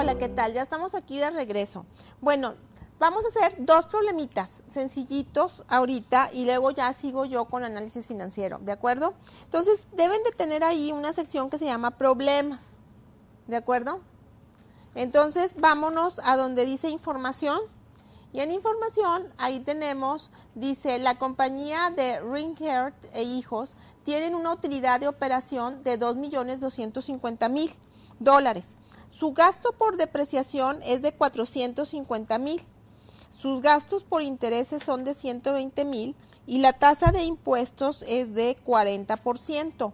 Hola, ¿qué tal? Ya estamos aquí de regreso. Bueno, vamos a hacer dos problemitas sencillitos ahorita y luego ya sigo yo con análisis financiero, ¿de acuerdo? Entonces, deben de tener ahí una sección que se llama problemas, ¿de acuerdo? Entonces, vámonos a donde dice información. Y en información, ahí tenemos, dice, la compañía de Ringert e Hijos tienen una utilidad de operación de $2.250.000. Su gasto por depreciación es de $450,000. Sus gastos por intereses son de $120,000 y la tasa de impuestos es de 40%.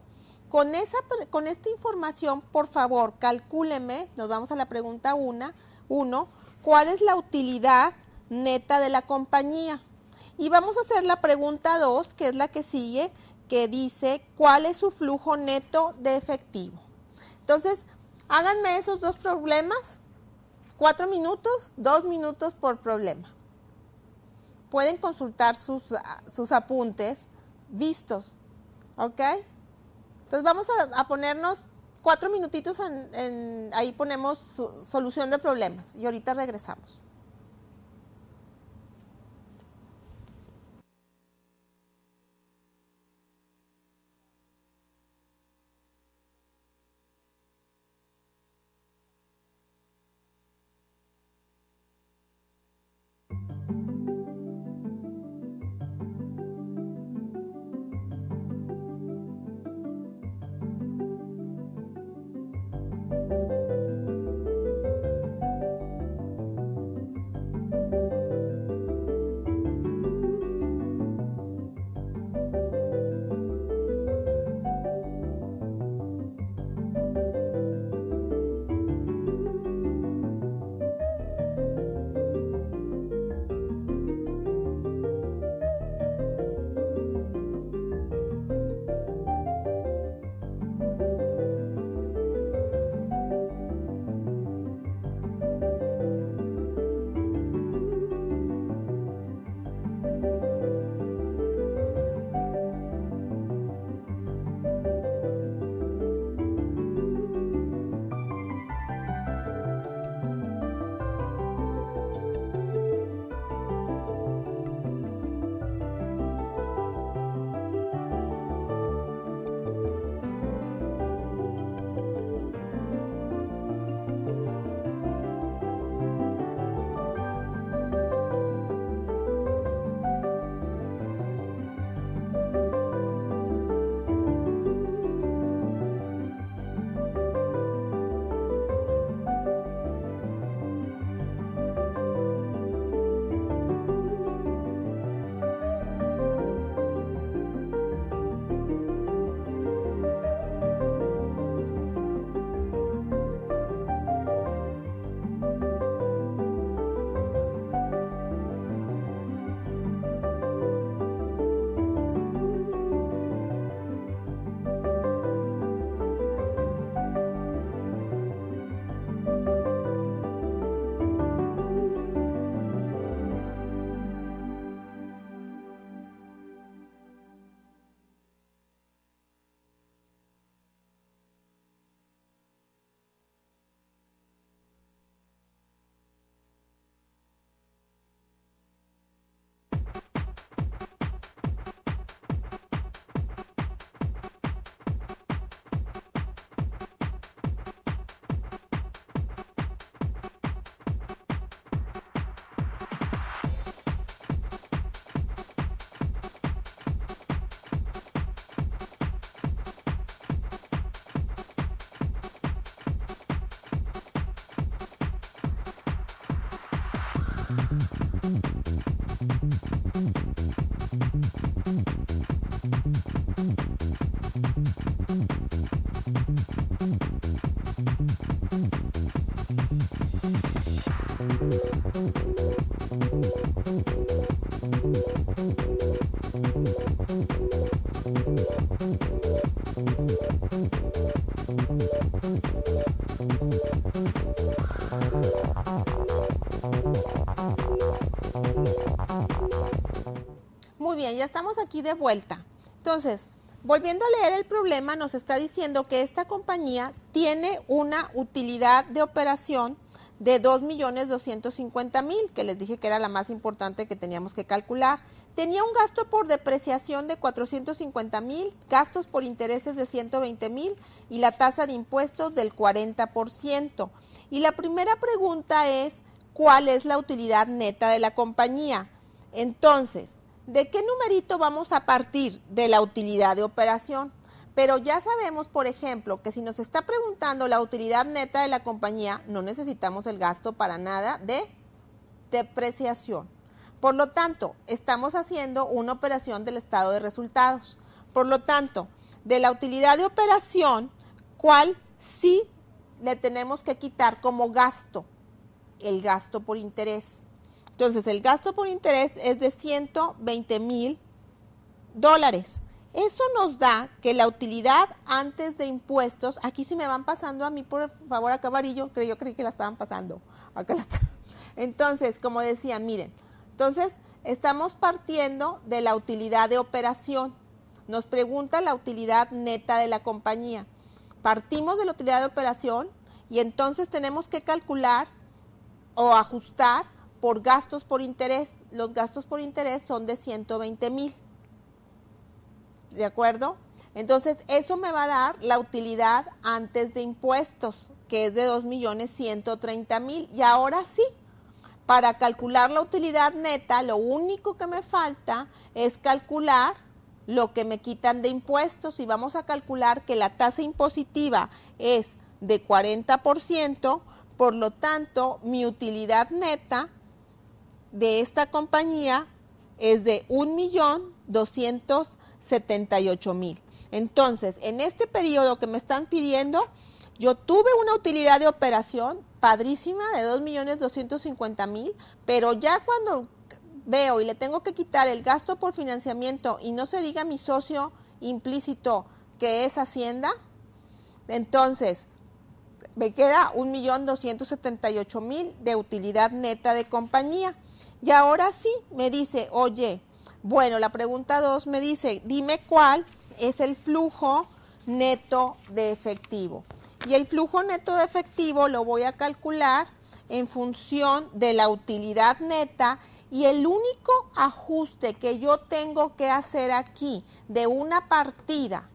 Con esta información, por favor, calcúleme, nos vamos a la pregunta 1, ¿cuál es la utilidad neta de la compañía? Y vamos a hacer la pregunta 2, que es la que sigue, que dice, ¿cuál es su flujo neto de efectivo? Entonces, háganme esos dos problemas, 4 minutos, 2 minutos por problema. Pueden consultar sus apuntes vistos, ¿ok? Entonces vamos a ponernos 4 minutitos, ahí ponemos solución de problemas y ahorita regresamos. Muy bien, ya estamos aquí de vuelta. Entonces, volviendo a leer el problema, nos está diciendo que esta compañía tiene una utilidad de operación de 2.250.000, que les dije que era la más importante que teníamos que calcular. Tenía un gasto por depreciación de 450.000, gastos por intereses de 120.000 y la tasa de impuestos del 40%. Y la primera pregunta es, ¿cuál es la utilidad neta de la compañía? Entonces, ¿de qué numerito vamos a partir? De la utilidad de operación. Pero ya sabemos, por ejemplo, que si nos está preguntando la utilidad neta de la compañía, no necesitamos el gasto para nada de depreciación. Por lo tanto, estamos haciendo una operación del estado de resultados. Por lo tanto, de la utilidad de operación, ¿cuál sí le tenemos que quitar como gasto? El gasto por interés. Entonces, el gasto por interés es de $120.000. Eso nos da que la utilidad antes de impuestos, aquí si me van pasando a mí, por favor, acá varillo, yo creí que la estaban pasando. Acá la está. Entonces, como decía, miren, entonces estamos partiendo de la utilidad de operación. Nos pregunta la utilidad neta de la compañía. Partimos de la utilidad de operación y entonces tenemos que calcular o ajustar por gastos por interés. Los gastos por interés son de 120.000. ¿De acuerdo? Entonces, eso me va a dar la utilidad antes de impuestos, que es de 2.130.000. Y ahora sí, para calcular la utilidad neta, lo único que me falta es calcular lo que me quitan de impuestos. Y vamos a calcular que la tasa impositiva es de 40%, por lo tanto, mi utilidad neta de esta compañía es de 1.278.000. Entonces, en este periodo que me están pidiendo, yo tuve una utilidad de operación padrísima de 2.250.000, pero ya cuando veo y le tengo que quitar el gasto por financiamiento y no se diga mi socio implícito que es Hacienda, entonces me queda 1.278.000 de utilidad neta de compañía. Y ahora sí me dice, oye, bueno, la pregunta 2 me dice, dime cuál es el flujo neto de efectivo. Y el flujo neto de efectivo lo voy a calcular en función de la utilidad neta, y el único ajuste que yo tengo que hacer aquí de una partida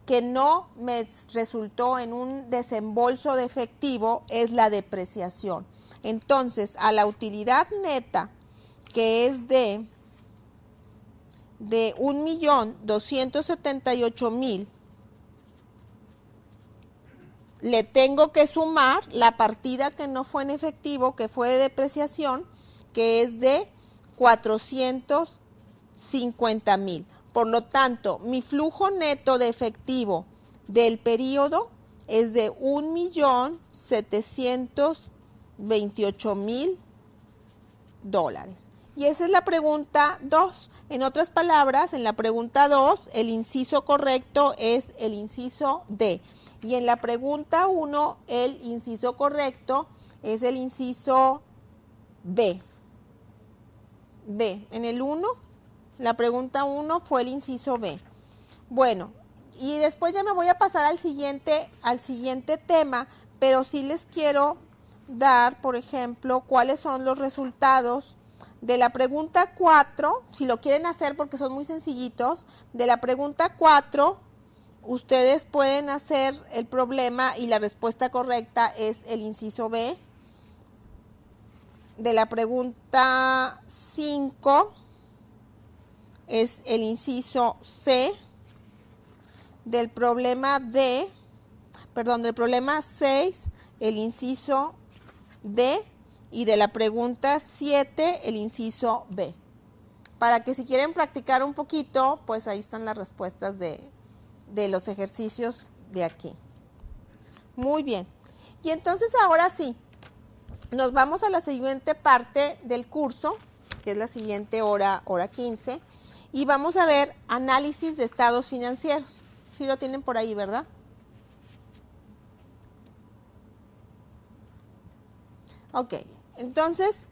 que no me resultó en un desembolso de efectivo es la depreciación. Entonces, a la utilidad neta, que es de 1.278.000, le tengo que sumar la partida que no fue en efectivo, que fue de depreciación, que es de 450.000. Por lo tanto, mi flujo neto de efectivo del periodo es de 1.728.000 $. Y esa es la pregunta 2. En otras palabras, en la pregunta 2, el inciso correcto es el inciso D. Y en la pregunta 1, el inciso correcto es el inciso B. B. En el 1, la pregunta 1 fue el inciso B. Bueno, y después ya me voy a pasar al siguiente tema, pero sí les quiero dar, por ejemplo, cuáles son los resultados de la pregunta 4, si lo quieren hacer porque son muy sencillitos. De la pregunta 4, ustedes pueden hacer el problema y la respuesta correcta es el inciso B. De la pregunta 5 es el inciso C. Del problema D, perdón, del problema 6, el inciso D. Y de la pregunta 7, el inciso B. Para que si quieren practicar un poquito, pues ahí están las respuestas de los ejercicios de aquí. Muy bien. Y entonces ahora sí, nos vamos a la siguiente parte del curso, que es la siguiente hora 15, y vamos a ver análisis de estados financieros. Sí lo tienen por ahí, ¿verdad? Ok, entonces,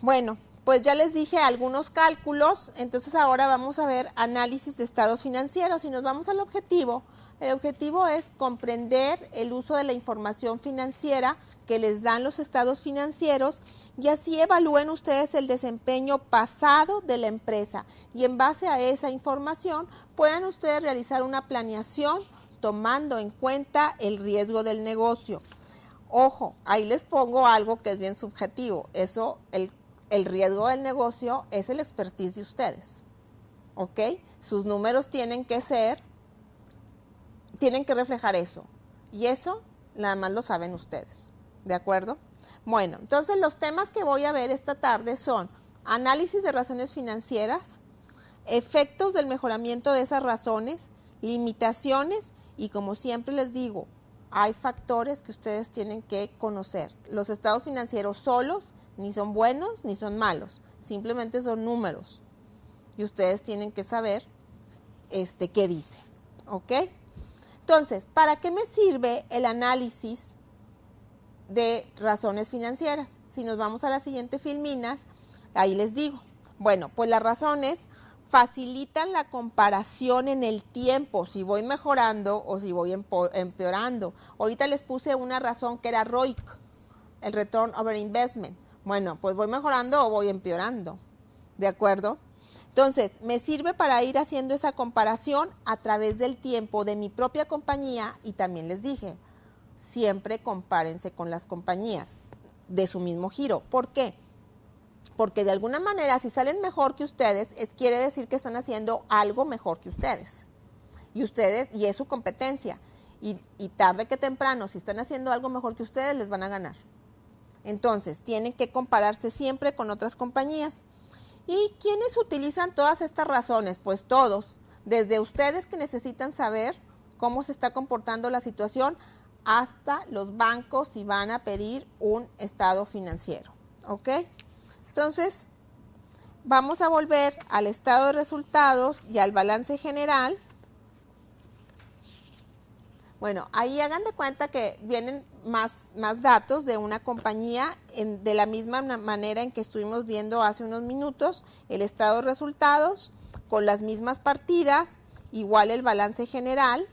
bueno, pues ya les dije algunos cálculos, entonces ahora vamos a ver análisis de estados financieros y nos vamos al objetivo El objetivo es comprender el uso de la información financiera que les dan los estados financieros y así evalúen ustedes el desempeño pasado de la empresa y en base a esa información puedan ustedes realizar una planeación tomando en cuenta el riesgo del negocio. Ojo, ahí les pongo algo que es bien subjetivo. Eso, el riesgo del negocio es el expertise de ustedes. ¿Ok? Sus números tienen que reflejar eso. Y eso nada más lo saben ustedes. ¿De acuerdo? Bueno, entonces los temas que voy a ver esta tarde son análisis de razones financieras, efectos del mejoramiento de esas razones, limitaciones y como siempre les digo, hay factores que ustedes tienen que conocer. Los estados financieros solos ni son buenos ni son malos, simplemente son números. Y ustedes tienen que saber qué dice. ¿Ok? Entonces, ¿para qué me sirve el análisis de razones financieras? Si nos vamos a la siguiente filminas, ahí les digo. Bueno, pues las razones facilitan la comparación en el tiempo, si voy mejorando o si voy empeorando. Ahorita les puse una razón que era ROIC, el Return Over Investment. Bueno, pues voy mejorando o voy empeorando. ¿De acuerdo? Entonces, me sirve para ir haciendo esa comparación a través del tiempo de mi propia compañía y también les dije, siempre compárense con las compañías de su mismo giro. ¿Por qué? Porque de alguna manera si salen mejor que ustedes, quiere decir que están haciendo algo mejor que ustedes. Y es su competencia. Y tarde que temprano, si están haciendo algo mejor que ustedes, les van a ganar. Entonces, tienen que compararse siempre con otras compañías. ¿Y quiénes utilizan todas estas razones? Pues todos, desde ustedes que necesitan saber cómo se está comportando la situación, hasta los bancos si van a pedir un estado financiero. ¿Ok? Entonces, vamos a volver al estado de resultados y al balance general. Bueno, ahí hagan de cuenta que vienen más datos de una compañía de la misma manera en que estuvimos viendo hace unos minutos el estado de resultados con las mismas partidas, igual el balance general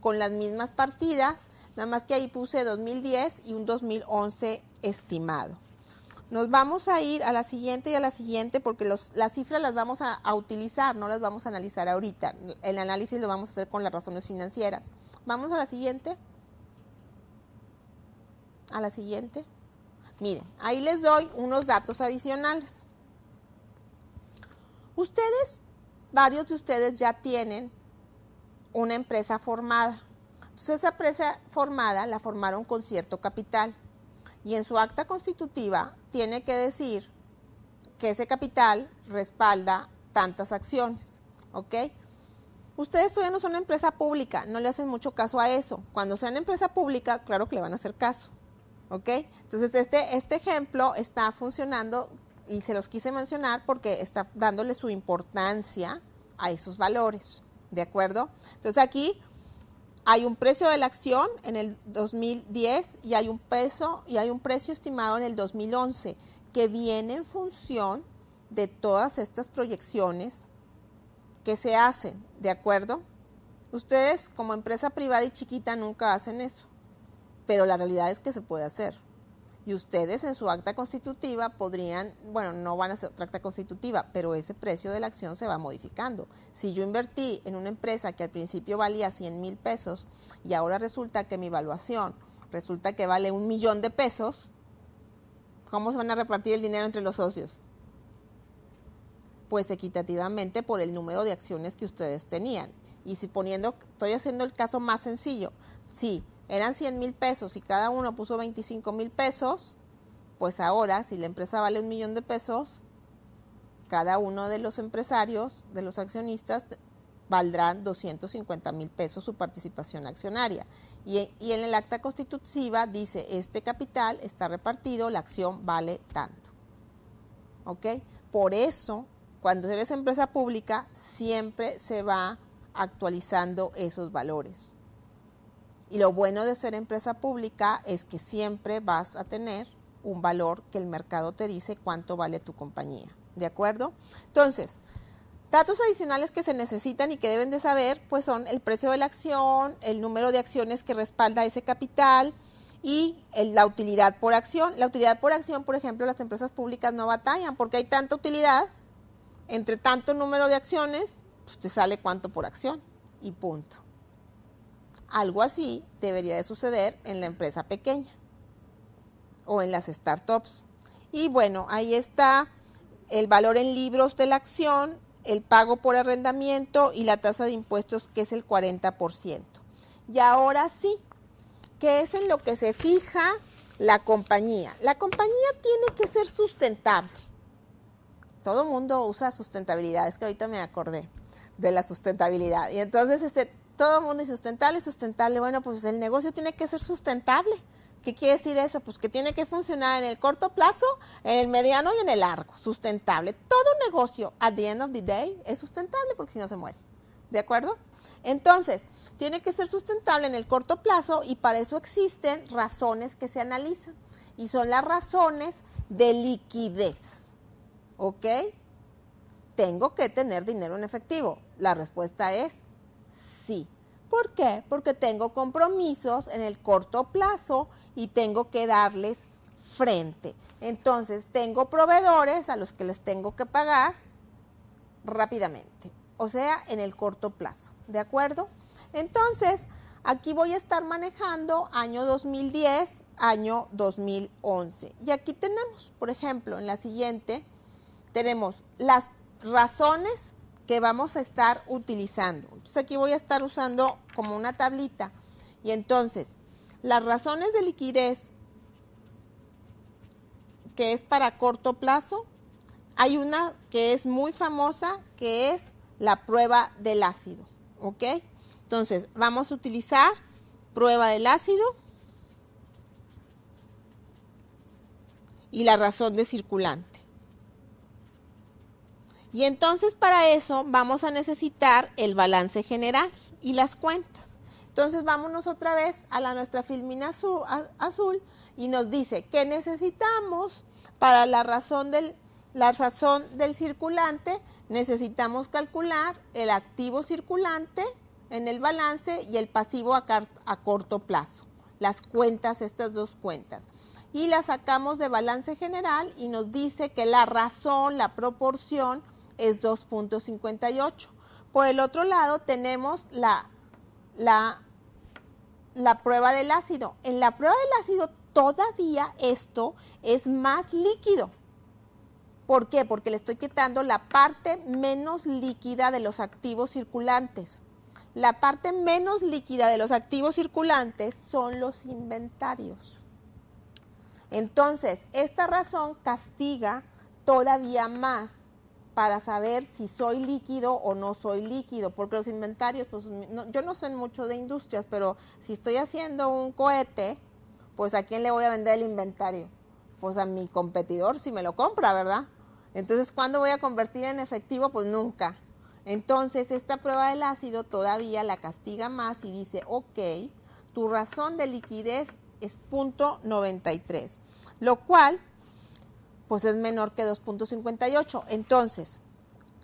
con las mismas partidas, nada más que ahí puse 2010 y un 2011 estimado. Nos vamos a ir a la siguiente y a la siguiente porque las cifras las vamos a utilizar, no las vamos a analizar ahorita. El análisis lo vamos a hacer con las razones financieras. Vamos a la siguiente. A la siguiente. Miren, ahí les doy unos datos adicionales. Ustedes, varios de ustedes ya tienen una empresa formada. Entonces esa empresa formada la formaron con cierto capital. Y en su acta constitutiva tiene que decir que ese capital respalda tantas acciones. ¿Ok? Ustedes todavía no son una empresa pública, no le hacen mucho caso a eso. Cuando sean empresa pública, claro que le van a hacer caso. ¿Ok? Entonces este ejemplo está funcionando y se los quise mencionar porque está dándole su importancia a esos valores. ¿De acuerdo? Entonces aquí hay un precio de la acción en el 2010 y hay un precio estimado en el 2011 que viene en función de todas estas proyecciones que se hacen, ¿de acuerdo? Ustedes como empresa privada y chiquita nunca hacen eso, pero la realidad es que se puede hacer. Y ustedes en su acta constitutiva podrían, bueno, no van a hacer otra acta constitutiva, pero ese precio de la acción se va modificando. Si yo invertí en una empresa que al principio valía 100,000 pesos y ahora resulta que mi evaluación resulta que vale 1,000,000 de pesos, ¿cómo se van a repartir el dinero entre los socios? Pues equitativamente por el número de acciones que ustedes tenían. Y si estoy haciendo el caso más sencillo, si eran 100,000 pesos y cada uno puso 25,000 pesos, pues ahora si la empresa vale 1,000,000 de pesos, cada uno de los empresarios, de los accionistas, valdrán 250,000 pesos su participación accionaria. Y en el acta constitutiva dice, este capital está repartido, la acción vale tanto. ¿Ok? Por eso, cuando eres empresa pública, siempre se va actualizando esos valores. Y lo bueno de ser empresa pública es que siempre vas a tener un valor que el mercado te dice cuánto vale tu compañía. ¿De acuerdo? Entonces, Datos adicionales que se necesitan y que deben de saber, pues son el precio de la acción, el número de acciones que respalda ese capital y la utilidad por acción. La utilidad por acción, por ejemplo, las empresas públicas no batallan porque hay tanta utilidad, entre tanto número de acciones, pues te sale cuánto por acción y punto. Algo así debería de suceder en la empresa pequeña o en las startups. Y bueno, ahí está el valor en libros de la acción, el pago por arrendamiento y la tasa de impuestos, que es el 40%. Y ahora sí, ¿qué es en lo que se fija la compañía? La compañía tiene que ser sustentable. Todo el mundo usa sustentabilidad, es que ahorita me acordé de la sustentabilidad. Y entonces todo el mundo es sustentable. Bueno, pues el negocio tiene que ser sustentable. ¿Qué quiere decir eso? Pues que tiene que funcionar en el corto plazo, en el mediano y en el largo. Sustentable. Todo negocio, at the end of the day, es sustentable porque si no se muere. ¿De acuerdo? Entonces, tiene que ser sustentable en el corto plazo y para eso existen razones que se analizan. Y son las razones de liquidez. ¿Ok? ¿Tengo que tener dinero en efectivo? La respuesta es sí. ¿Por qué? Porque tengo compromisos en el corto plazo y tengo que darles frente. Entonces, tengo proveedores a los que les tengo que pagar rápidamente, o sea, en el corto plazo. ¿De acuerdo? Entonces, aquí voy a estar manejando año 2010, año 2011. Y aquí tenemos, por ejemplo, en la siguiente, tenemos las razones que vamos a estar utilizando. Entonces aquí voy a estar usando como una tablita. Y entonces, las razones de liquidez, que es para corto plazo, hay una que es muy famosa, que es la prueba del ácido. ¿Ok? Entonces, vamos a utilizar prueba del ácido y la razón de circulante. Y entonces para eso vamos a necesitar el balance general y las cuentas. Entonces vámonos otra vez a nuestra filmina azul y nos dice que necesitamos para la razón del circulante, necesitamos calcular el activo circulante en el balance y el pasivo a corto plazo. Las cuentas, estas dos cuentas. Y las sacamos de balance general y nos dice que la razón, la proporción, es 2.58. Por el otro lado tenemos la prueba del ácido. En la prueba del ácido todavía esto es más líquido. ¿Por qué? Porque le estoy quitando la parte menos líquida de los activos circulantes. La parte menos líquida de los activos circulantes son los inventarios. Entonces, esta razón castiga todavía más para saber si soy líquido o no soy líquido, porque los inventarios, pues yo no sé mucho de industrias, pero si estoy haciendo un cohete, pues ¿a quién le voy a vender el inventario? Pues a mi competidor si me lo compra, ¿verdad? Entonces, ¿cuándo voy a convertir en efectivo? Pues nunca. Entonces, esta prueba del ácido todavía la castiga más y dice, ok, tu razón de liquidez es 0.93, lo cual pues es menor que 2.58. Entonces,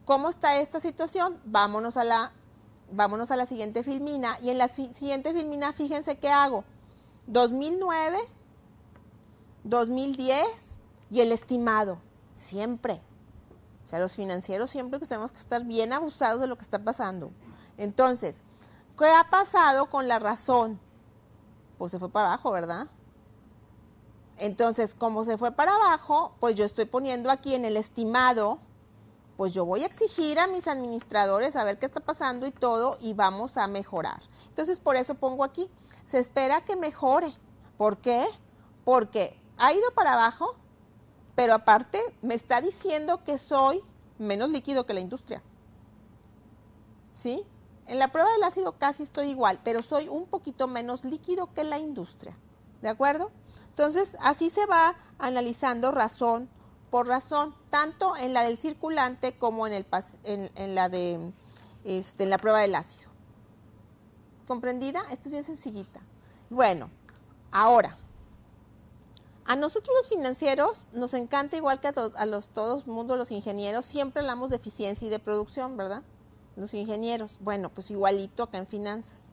¿cómo está esta situación? Vámonos a la siguiente filmina. Y en la siguiente filmina, fíjense qué hago. 2009, 2010 y el estimado. Siempre. O sea, los financieros siempre tenemos que estar bien abusados de lo que está pasando. Entonces, ¿qué ha pasado con la razón? Pues se fue para abajo, ¿verdad? Entonces, como se fue para abajo, pues yo estoy poniendo aquí en el estimado, pues yo voy a exigir a mis administradores a ver qué está pasando y todo, y vamos a mejorar. Entonces, por eso pongo aquí, se espera que mejore. ¿Por qué? Porque ha ido para abajo, pero aparte me está diciendo que soy menos líquido que la industria. ¿Sí? En la prueba del ácido casi estoy igual, pero soy un poquito menos líquido que la industria. ¿De acuerdo? Entonces, así se va analizando razón por razón, tanto en la del circulante como en la prueba del ácido. ¿Comprendida? Esta es bien sencillita. Bueno, ahora, A nosotros los financieros nos encanta, igual que a todo el mundo, los ingenieros, siempre hablamos de eficiencia y de producción, ¿verdad? Los ingenieros, bueno, pues igualito acá en finanzas.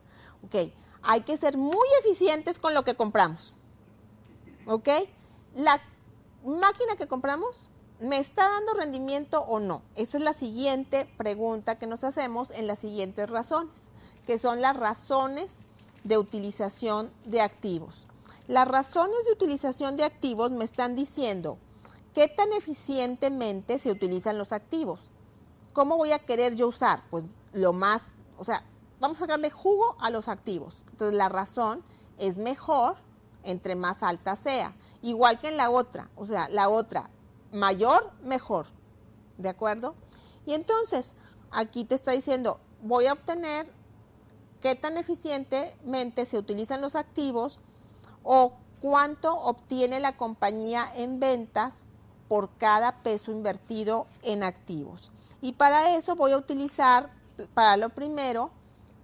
Ok, hay que ser muy eficientes con lo que compramos. ¿Ok? La máquina que compramos, ¿me está dando rendimiento o no? Esa es la siguiente pregunta que nos hacemos en las siguientes razones, que son las razones de utilización de activos. Las razones de utilización de activos me están diciendo qué tan eficientemente se utilizan los activos. ¿Cómo voy a querer yo usar? Pues lo más, o sea, vamos a sacarle jugo a los activos. Entonces la razón es mejor entre más alta sea. Igual que en la otra, o sea, la otra mayor, mejor. ¿De acuerdo? Y entonces, aquí te está diciendo, voy a obtener qué tan eficientemente se utilizan los activos o cuánto obtiene la compañía en ventas por cada peso invertido en activos. Y para eso voy a utilizar, para lo primero,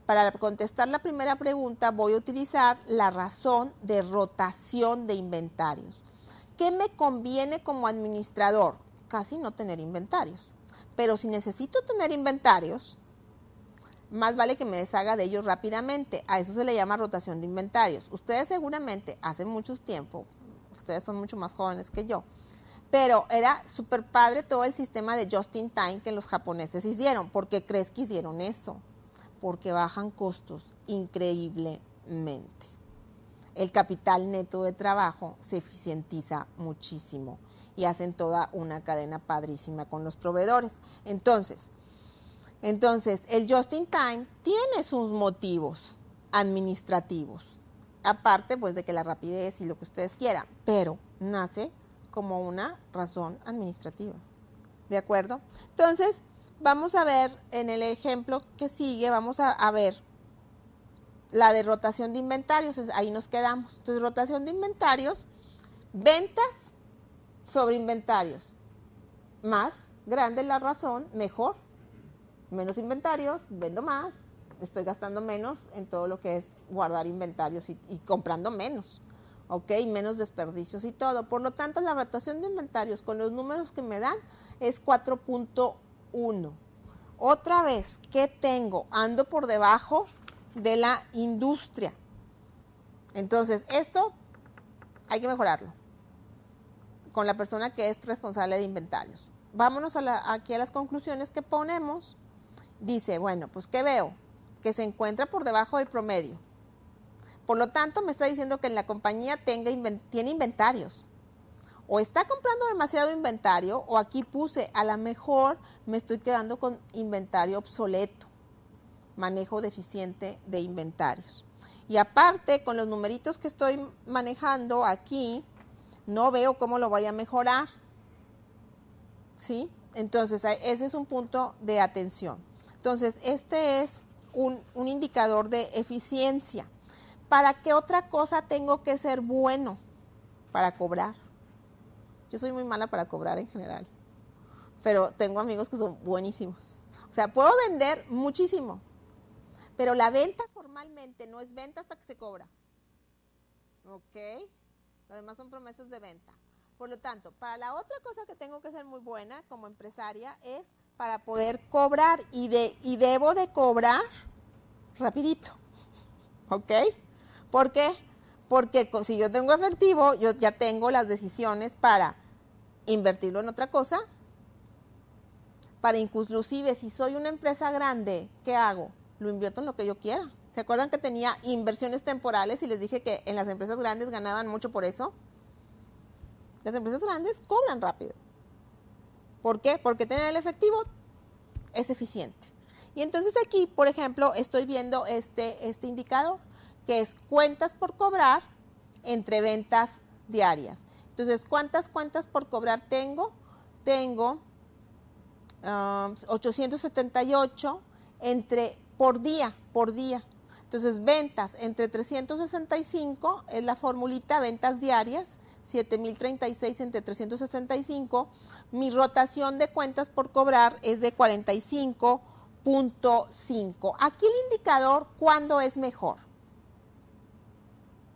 para contestar la primera pregunta, voy a utilizar la razón de rotación de inventarios. ¿Qué me conviene como administrador? Casi no tener inventarios. Pero si necesito tener inventarios, más vale que me deshaga de ellos rápidamente. A eso se le llama rotación de inventarios. Ustedes seguramente, hace mucho tiempo, ustedes son mucho más jóvenes que yo, pero era súper padre todo el sistema de just in time que los japoneses hicieron. ¿Por qué crees que hicieron eso? Porque bajan costos increíblemente. El capital neto de trabajo se eficientiza muchísimo y hacen toda una cadena padrísima con los proveedores. Entonces, el just in time tiene sus motivos administrativos, aparte pues de que la rapidez y lo que ustedes quieran, pero nace como una razón administrativa. ¿De acuerdo? Entonces, vamos a ver en el ejemplo que sigue, vamos a ver la de rotación de inventarios, ahí nos quedamos. Entonces, rotación de inventarios, ventas sobre inventarios. Más grande la razón, mejor. Menos inventarios, vendo más, estoy gastando menos en todo lo que es guardar inventarios y comprando menos, ¿ok? Menos desperdicios y todo. Por lo tanto, la rotación de inventarios con los números que me dan es 4.1. Otra vez, ¿qué tengo? Ando por debajo de la industria. Entonces, esto hay que mejorarlo con la persona que es responsable de inventarios. Vámonos aquí a las conclusiones que ponemos. Dice, bueno, pues ¿qué veo? Que se encuentra por debajo del promedio. Por lo tanto, me está diciendo que la compañía tiene inventarios. O está comprando demasiado inventario, o aquí puse, a lo mejor me estoy quedando con inventario obsoleto. Manejo deficiente de inventarios. Y aparte, con los numeritos que estoy manejando aquí, no veo cómo lo voy a mejorar. ¿Sí? Entonces, ese es un punto de atención. Entonces, este es un indicador de eficiencia. ¿Para qué otra cosa tengo que ser bueno? Para cobrar. Yo soy muy mala para cobrar en general, pero tengo amigos que son buenísimos. O sea, puedo vender muchísimo, pero la venta formalmente no es venta hasta que se cobra. ¿Ok? Lo demás son promesas de venta. Por lo tanto, para la otra cosa que tengo que ser muy buena como empresaria es para poder cobrar y debo de cobrar rapidito. ¿Ok? ¿Por qué? Porque si yo tengo efectivo, yo ya tengo las decisiones para invertirlo en otra cosa, para inclusive si soy una empresa grande, ¿qué hago? Lo invierto en lo que yo quiera. ¿Se acuerdan que tenía inversiones temporales y les dije que en las empresas grandes ganaban mucho por eso? Las empresas grandes cobran rápido. ¿Por qué? Porque tener el efectivo es eficiente. Y entonces aquí, por ejemplo, estoy viendo este indicador, que es cuentas por cobrar entre ventas diarias. Entonces, ¿cuántas cuentas por cobrar tengo? Tengo 878 por día. Entonces, ventas entre 365, es la formulita, ventas diarias, 7,036 entre 365. Mi rotación de cuentas por cobrar es de 45.5. Aquí el indicador, ¿cuándo es mejor?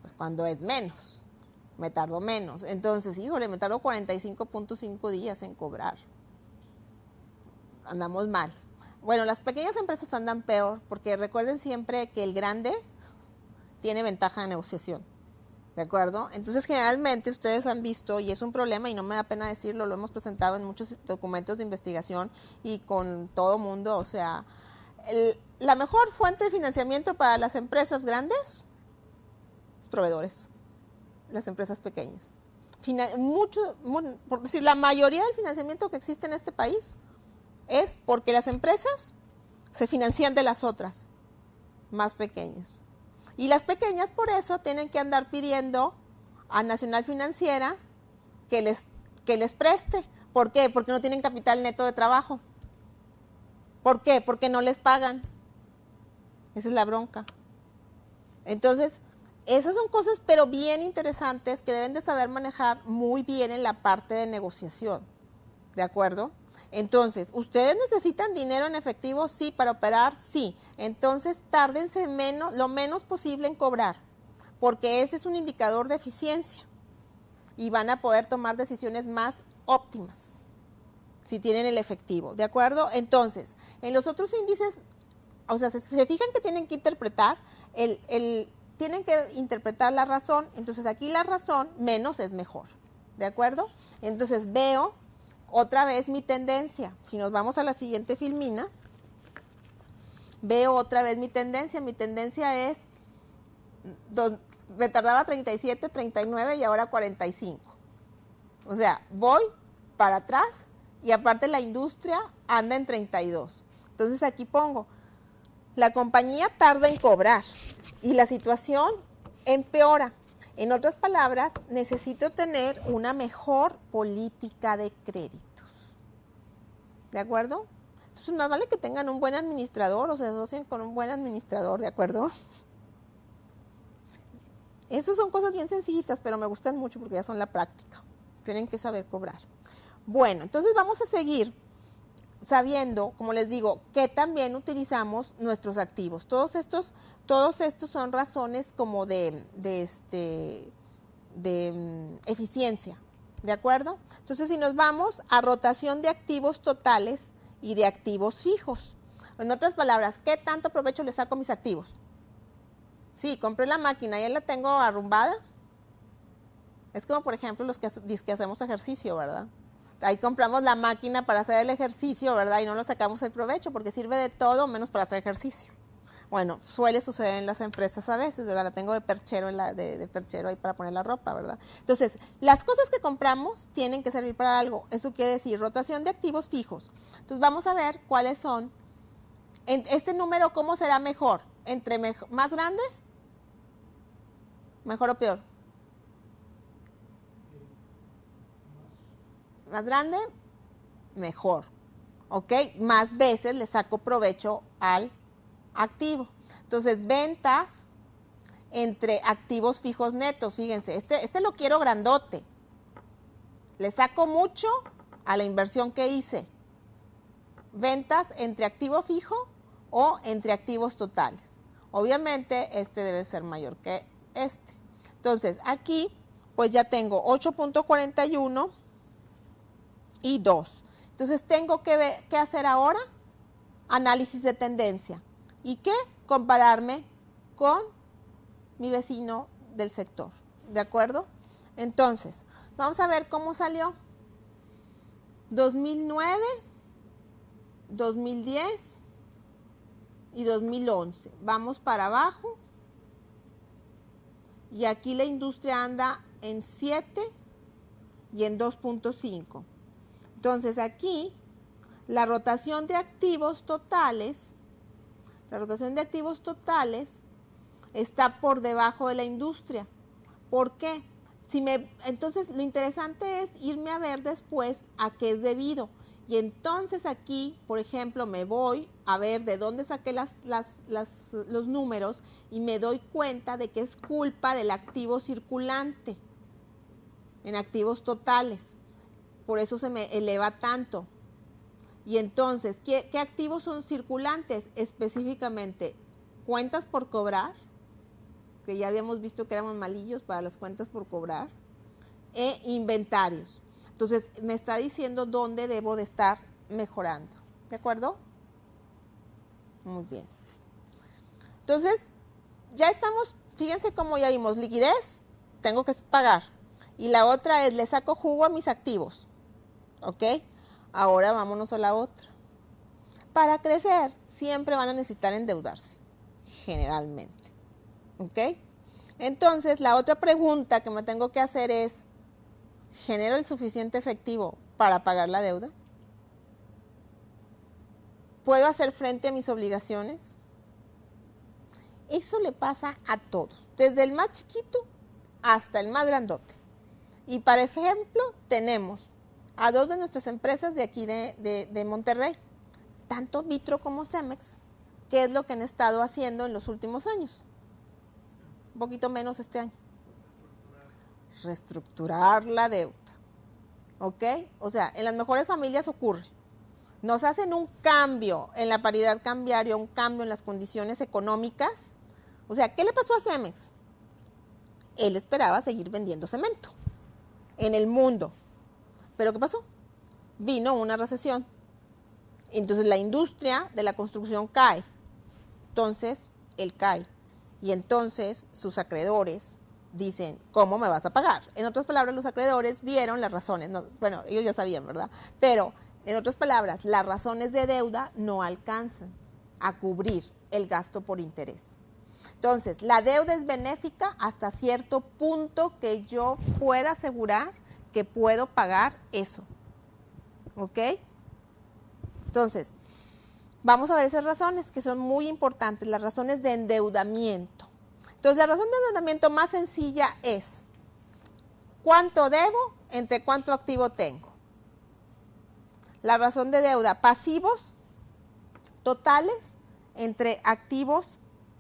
Pues cuando es menos. me tardo menos. Entonces, híjole, me tardo 45.5 días en cobrar. Andamos mal. Bueno, las pequeñas empresas andan peor, porque recuerden siempre que el grande tiene ventaja de negociación. ¿De acuerdo? Entonces, generalmente ustedes han visto, y es un problema y no me da pena decirlo, lo hemos presentado en muchos documentos de investigación y con todo mundo, o sea, la mejor fuente de financiamiento para las empresas grandes, los proveedores, las empresas pequeñas. Por decir, la mayoría del financiamiento que existe en este país es porque las empresas se financian de las otras, más pequeñas. Y las pequeñas por eso tienen que andar pidiendo a Nacional Financiera que les preste. ¿Por qué? Porque no tienen capital neto de trabajo. ¿Por qué? Porque no les pagan. Esa es la bronca. Entonces, esas son cosas pero bien interesantes que deben de saber manejar muy bien en la parte de negociación. ¿De acuerdo? Entonces, ¿ustedes necesitan dinero en efectivo? Sí, para operar, sí. Entonces, tárdense lo menos posible en cobrar, porque ese es un indicador de eficiencia y van a poder tomar decisiones más óptimas si tienen el efectivo, ¿de acuerdo? Entonces, en los otros índices, o sea, se fijan que tienen que interpretar, tienen que interpretar la razón, entonces aquí la razón menos es mejor, ¿de acuerdo? Entonces, veo otra vez mi tendencia. Si nos vamos a la siguiente filmina, veo otra vez mi tendencia. Mi tendencia es, me tardaba 37, 39 y ahora 45. O sea, voy para atrás y aparte la industria anda en 32. Entonces aquí pongo, la compañía tarda en cobrar y la situación empeora. En otras palabras, necesito tener una mejor política de créditos. ¿De acuerdo? Entonces, más vale que tengan un buen administrador o se asocien con un buen administrador, ¿de acuerdo? Esas son cosas bien sencillitas, pero me gustan mucho porque ya son la práctica. Tienen que saber cobrar. Bueno, entonces vamos a seguir sabiendo, como les digo, que también utilizamos nuestros activos. Todos estos son razones como de eficiencia, ¿de acuerdo? Entonces, si nos vamos a rotación de activos totales y de activos fijos. En otras palabras, ¿qué tanto provecho le saco a mis activos? Sí, compré la máquina, ya la tengo arrumbada. Es como, por ejemplo, los que hacemos ejercicio, ¿verdad? Ahí compramos la máquina para hacer el ejercicio, ¿verdad? Y no lo sacamos el provecho porque sirve de todo menos para hacer ejercicio. Bueno, suele suceder en las empresas a veces, ¿verdad? La tengo de perchero, de perchero ahí para poner la ropa, ¿verdad? Entonces, las cosas que compramos tienen que servir para algo. Eso quiere decir rotación de activos fijos. Entonces, vamos a ver cuáles son. Este número, ¿cómo será mejor? ¿Más grande? ¿Mejor o peor? Más grande, mejor, ¿ok? Más veces le saco provecho al activo. Entonces, ventas entre activos fijos netos, fíjense, este lo quiero grandote. Le saco mucho a la inversión que hice. Ventas entre activo fijo o entre activos totales. Obviamente, este debe ser mayor que este. Entonces, aquí, pues ya tengo 8.41 y 2. Entonces, tengo que hacer ahora análisis de tendencia. ¿Y qué? Compararme con mi vecino del sector. ¿De acuerdo? Entonces, vamos a ver cómo salió. 2009, 2010 y 2011. Vamos para abajo. Y aquí la industria anda en 7 y en 2.5. Entonces, aquí la rotación de activos totales está por debajo de la industria. ¿Por qué? Entonces, lo interesante es irme a ver después a qué es debido. Y entonces aquí, por ejemplo, me voy a ver de dónde saqué los números y me doy cuenta de que es culpa del activo circulante en activos totales. Por eso se me eleva tanto. Y entonces, ¿qué activos son circulantes? Específicamente, cuentas por cobrar, que ya habíamos visto que éramos malillos para las cuentas por cobrar. e inventarios. Entonces, me está diciendo dónde debo de estar mejorando. ¿De acuerdo? Muy bien. Entonces, ya estamos, fíjense cómo ya vimos, liquidez, tengo que pagar. Y la otra es, le saco jugo a mis activos. ¿Ok? Ahora vámonos a la otra. Para crecer, siempre van a necesitar endeudarse, generalmente. ¿Ok? Entonces, la otra pregunta que me tengo que hacer es, ¿genero el suficiente efectivo para pagar la deuda? ¿Puedo hacer frente a mis obligaciones? Eso le pasa a todos, desde el más chiquito hasta el más grandote. Y para ejemplo, tenemos a dos de nuestras empresas de aquí de Monterrey, tanto Vitro como Cemex, que es lo que han estado haciendo en los últimos años. Un poquito menos este año. Reestructurar la deuda. ¿Ok? O sea, en las mejores familias ocurre. Nos hacen un cambio en la paridad cambiaria, un cambio en las condiciones económicas. O sea, ¿qué le pasó a Cemex? Él esperaba seguir vendiendo cemento en el mundo. ¿Pero qué pasó? Vino una recesión. Entonces la industria de la construcción cae. Entonces, él cae. Y entonces sus acreedores dicen, ¿cómo me vas a pagar? En otras palabras, los acreedores vieron las razones. No, bueno, ellos ya sabían, ¿verdad? Pero, en otras palabras, las razones de deuda no alcanzan a cubrir el gasto por interés. Entonces, la deuda es benéfica hasta cierto punto que yo pueda asegurar que puedo pagar eso. ¿Ok? Entonces, vamos a ver esas razones que son muy importantes, las razones de endeudamiento. Entonces, la razón de endeudamiento más sencilla es ¿cuánto debo entre cuánto activo tengo? La razón de deuda, pasivos totales entre activos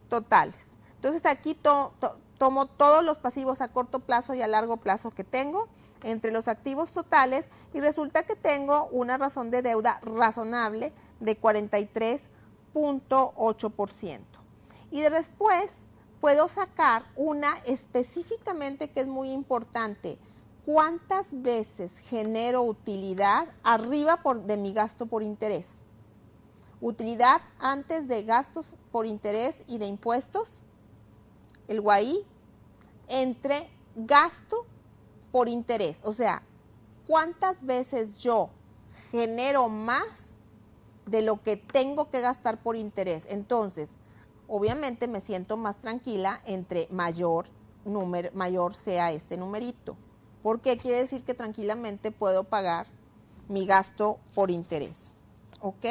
totales. Entonces, aquí tomo todos los pasivos a corto plazo y a largo plazo que tengo entre los activos totales y resulta que tengo una razón de deuda razonable de 43.8%. Y después puedo sacar una específicamente que es muy importante. ¿Cuántas veces genero utilidad arriba de mi gasto por interés? Utilidad antes de gastos por interés y de impuestos, el GUAI, entre gasto por interés. O sea, ¿cuántas veces yo genero más de lo que tengo que gastar por interés? Entonces, obviamente me siento más tranquila entre mayor sea este numerito. Porque quiere decir que tranquilamente puedo pagar mi gasto por interés. ¿Ok?